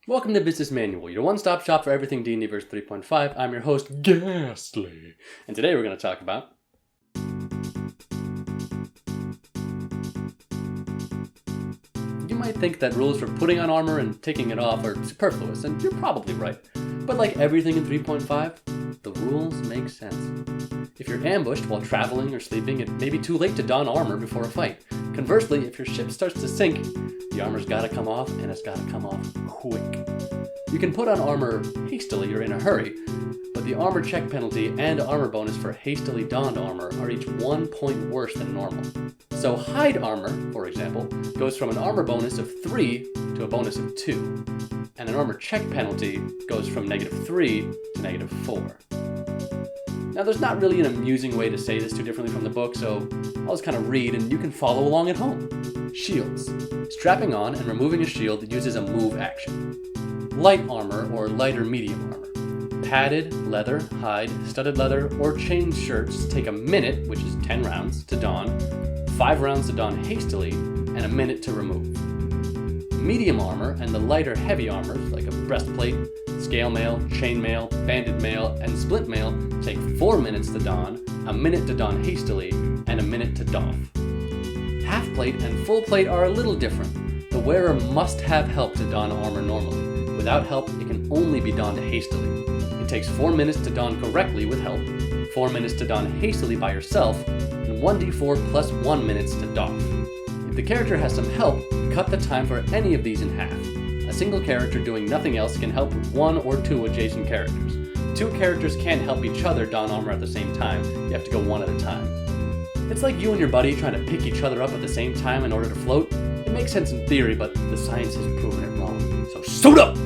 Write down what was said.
Welcome to Business Manual, your one-stop shop for everything D&D Verse 3.5. I'm your host, Ghastly, and today we're going to talk about You might think that rules for putting on armor and taking it off are superfluous, and you're probably right. But like everything in 3.5, the rules make sense. If you're ambushed while traveling or sleeping, it may be too late to don armor before a fight. Conversely, if your ship starts to sink, the armor's gotta come off, and it's gotta come off quick. You can put on armor hastily or in a hurry, but the armor check penalty and armor bonus for hastily donned armor are each 1 point worse than normal. So hide armor, for example, goes from an armor bonus of 3 to a bonus of 2, and an armor check penalty goes from -3 to -4. Now there's not really an amusing way to say this too differently from the book, so I'll just kind of read and you can follow along at home. Shields. Strapping on and removing a shield uses a move action. Light armor or light or medium armor. Padded, leather, hide, studded leather, or chain shirts take a minute, which is 10 rounds, to don, 5 rounds to don hastily, and a minute to remove. Medium armor and the lighter heavy armors, like a breastplate, scale mail, chain mail, banded mail, and splint mail, take 4 minutes to don, a minute to don hastily, and a minute to doff. Half plate and full plate are a little different. The wearer must have help to don armor normally. Without help, it can only be donned hastily. It takes 4 minutes to don correctly with help, 4 minutes to don hastily by yourself, and 1d4 plus 1 minutes to doff. If the character has some help, cut the time for any of these in half. A single character doing nothing else can help with 1 or 2 adjacent characters. 2 characters can't help each other don armor at the same time. You have to go one at a time. It's like you and your buddy trying to pick each other up at the same time in order to float. It makes sense in theory, but the science has proven it wrong. So suit up!